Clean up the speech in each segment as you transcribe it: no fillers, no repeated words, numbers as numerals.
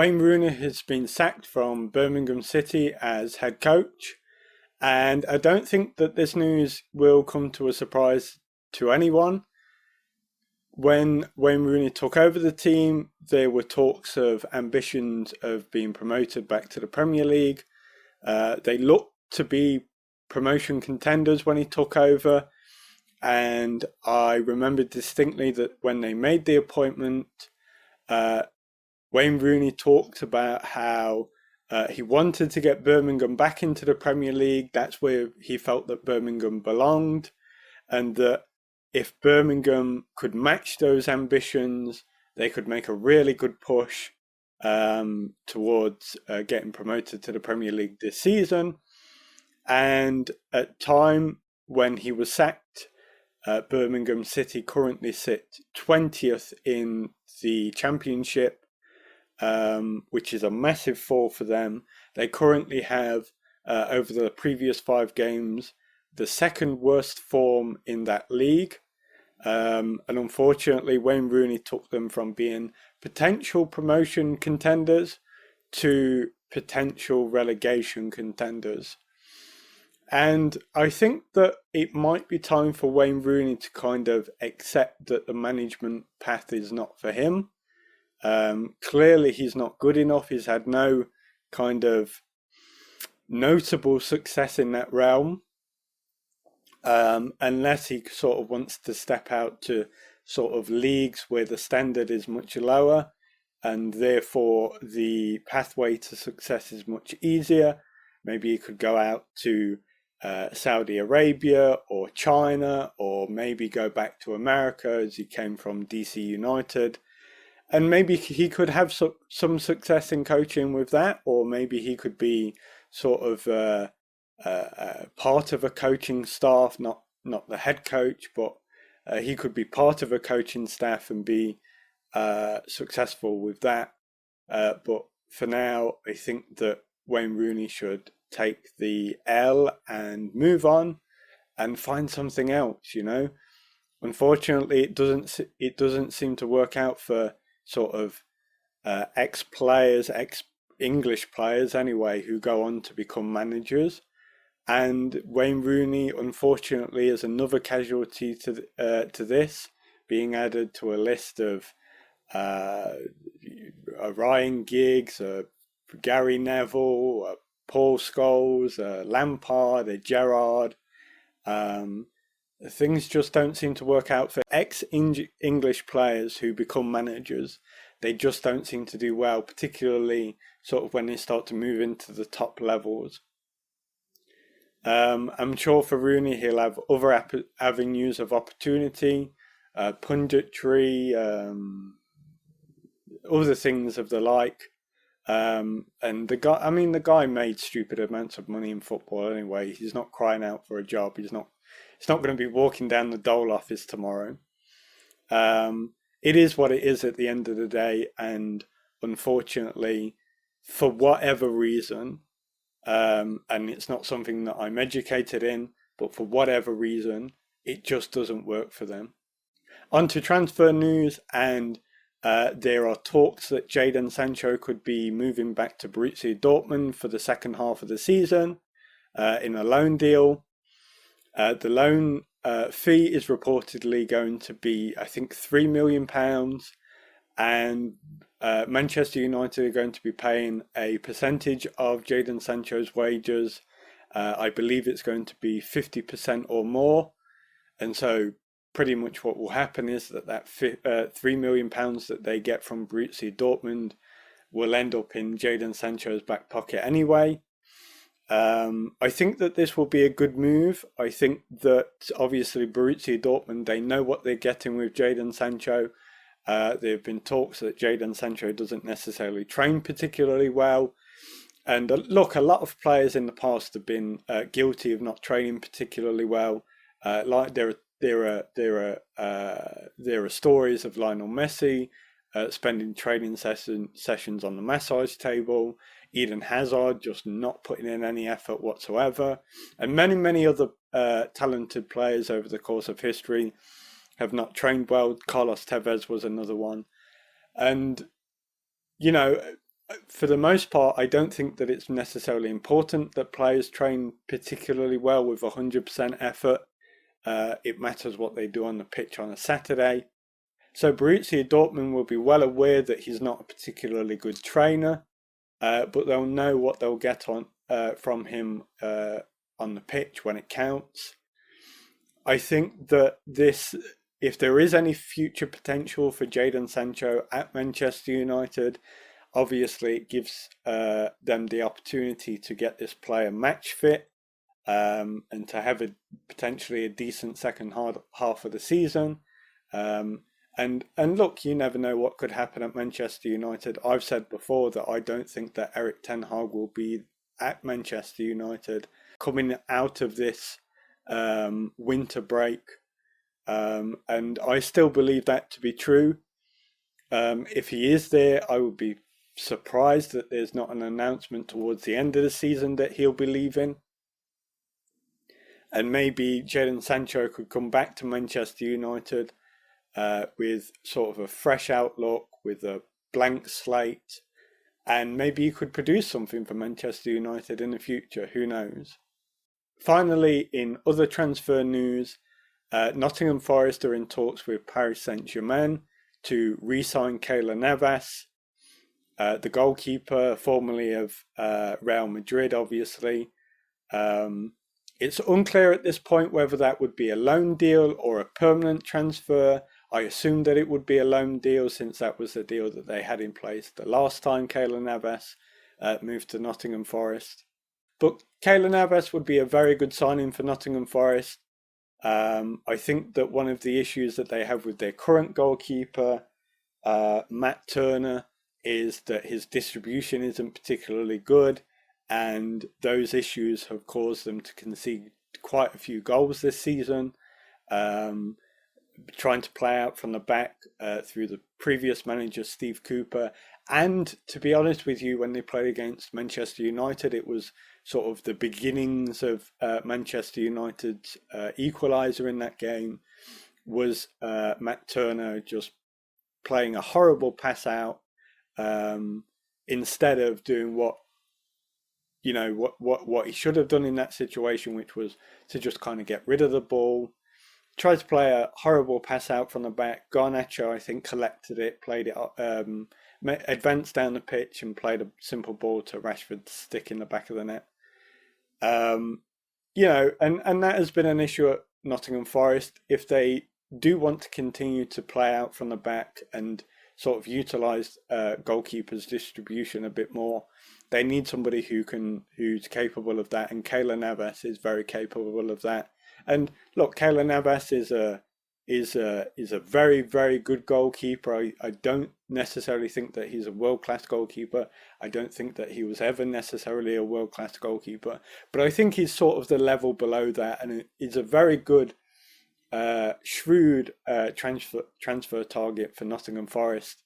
Wayne Rooney has been sacked from Birmingham City as head coach, and I don't think that this news will come to a surprise to anyone. When Wayne Rooney took over the team, there were talks of ambitions of being promoted back to the Premier League. They looked to be promotion contenders when he took over, and I remember distinctly that when they made the appointment, Wayne Rooney talked about how he wanted to get Birmingham back into the Premier League. That's where he felt that Birmingham belonged, and that if Birmingham could match those ambitions, they could make a really good push towards getting promoted to the Premier League this season. And at time when he was sacked, Birmingham City currently sit 20th in the Championship, which is a massive fall for them. They currently have, over the previous 5 games, the second worst form in that league. And unfortunately, Wayne Rooney took them from being potential promotion contenders to potential relegation contenders. And I think that it might be time for Wayne Rooney to kind of accept that the management path is not for him. Clearly, he's not good enough. He's had no kind of notable success in that realm. Unless he sort of wants to step out to sort of leagues where the standard is much lower and therefore the pathway to success is much easier. Maybe he could go out to Saudi Arabia or China, or maybe go back to America as he came from DC United. And maybe he could have some success in coaching with that, or maybe he could be sort of part of a coaching staff, not the head coach, but he could be part of a coaching staff and be successful with that. But for now, I think that Wayne Rooney should take the L and move on and find something else. Unfortunately, it doesn't seem to work out for sort of ex-players, ex-English players anyway, who go on to become managers. And Wayne Rooney, unfortunately, is another casualty to this, being added to a list of Ryan Giggs, Gary Neville, Paul Scholes, Lampard, Gerrard. Things just don't seem to work out for ex-English players who become managers. They just don't seem to do well, particularly sort of when they start to move into the top levels. I'm sure for Rooney, he'll have other avenues of opportunity, punditry, other things of the like. And the guy made stupid amounts of money in football anyway. He's not crying out for a job. He's not going to be walking down the dole office tomorrow. It is what it is at the end of the day, and unfortunately, for whatever reason, and it's not something that I'm educated in, but for whatever reason, it just doesn't work for them. On to transfer news, and there are talks that Jadon Sancho could be moving back to Borussia Dortmund for the second half of the season in a loan deal. The loan fee is reportedly going to be, I think, £3 million, and Manchester United are going to be paying a percentage of Jadon Sancho's wages. I believe it's going to be 50% or more, and so pretty much what will happen is that £3 million that they get from Borussia Dortmund will end up in Jadon Sancho's back pocket anyway. I think that this will be a good move. I think that obviously Borussia Dortmund, they know what they're getting with Jadon Sancho. There have been talks that Jadon Sancho doesn't necessarily train particularly well. And look, a lot of players in the past have been guilty of not training particularly well. Like there are stories of Lionel Messi spending training sessions on the massage table, Eden Hazard just not putting in any effort whatsoever, and many other talented players over the course of history have not trained well. Carlos Tevez was another one. And For the most part, I don't think that it's necessarily important that players train particularly well with 100% effort. It matters what they do on the pitch on a Saturday. So Borussia Dortmund will be well aware that he's not a particularly good trainer, but they'll know what they'll get from him on the pitch when it counts. I think that if there is any future potential for Jadon Sancho at Manchester United, obviously it gives them the opportunity to get this player match fit and to have potentially a decent second half of the season. And look, you never know what could happen at Manchester United. I've said before that I don't think that Erik ten Hag will be at Manchester United coming out of this winter break. And I still believe that to be true. If he is there, I would be surprised that there's not an announcement towards the end of the season that he'll be leaving. And maybe Jadon Sancho could come back to Manchester United with sort of a fresh outlook, with a blank slate, and maybe he could produce something for Manchester United in the future. Who knows? Finally, in other transfer news, Nottingham Forest are in talks with Paris Saint-Germain to re-sign Kaylor Navas, the goalkeeper, formerly of Real Madrid, obviously. It's unclear at this point whether that would be a loan deal or a permanent transfer. I assume that it would be a loan deal, since that was the deal that they had in place the last time Kaylor Navas moved to Nottingham Forest. But Kaylor Navas would be a very good signing for Nottingham Forest. I think that one of the issues that they have with their current goalkeeper, Matt Turner, is that his distribution isn't particularly good, and those issues have caused them to concede quite a few goals this season. Trying to play out from the back through the previous manager, Steve Cooper. And to be honest with you, when they played against Manchester United, it was sort of the beginnings of Manchester United's equaliser in that game, was Matt Turner just playing a horrible pass out instead of doing what he should have done in that situation, which was to just kind of get rid of the ball. Tried to play a horrible pass out from the back. Garnacho, I think, collected it, played it, advanced down the pitch and played a simple ball to Rashford to stick in the back of the net. And that has been an issue at Nottingham Forest. If they do want to continue to play out from the back and sort of utilise goalkeepers' distribution a bit more, they need somebody who's capable of that, and Kaylor Navas is very capable of that. And look, Kaylor Navas is a very, very good goalkeeper. I don't necessarily think that he's a world-class goalkeeper. I don't think that he was ever necessarily a world-class goalkeeper. But I think he's sort of the level below that, and he's a very good, shrewd transfer target for Nottingham Forest.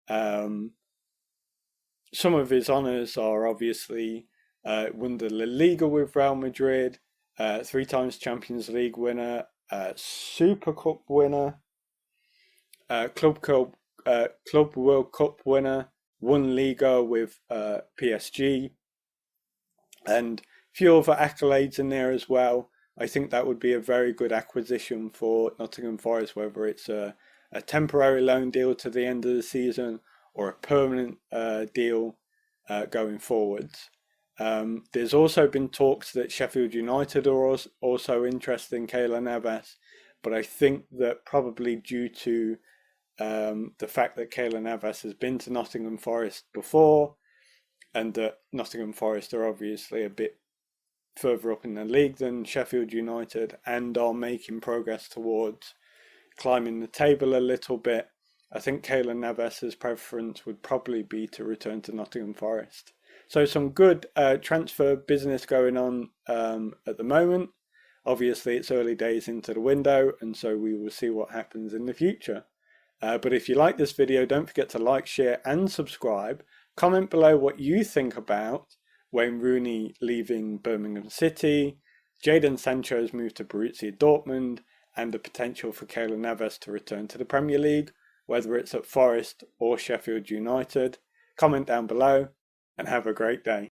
Some of his honours are obviously won the La Liga with Real Madrid, 3 times Champions League winner, Super Cup winner, Club World Cup winner, won Liga with PSG, and a few other accolades in there as well. I think that would be a very good acquisition for Nottingham Forest, whether it's a temporary loan deal to the end of the season or a permanent deal going forwards. There's also been talks that Sheffield United are also interested in Kaylor Navas, but I think that probably due to the fact that Kaylor Navas has been to Nottingham Forest before, and that Nottingham Forest are obviously a bit further up in the league than Sheffield United and are making progress towards climbing the table a little bit, I think Kaylor Navas's preference would probably be to return to Nottingham Forest. So some good transfer business going on at the moment. Obviously, it's early days into the window, and so we will see what happens in the future. But if you like this video, don't forget to like, share and subscribe. Comment below what you think about Wayne Rooney leaving Birmingham City, Jadon Sancho's move to Borussia Dortmund, and the potential for Kaylor Navas to return to the Premier League, whether it's at Forest or Sheffield United. Comment down below and have a great day.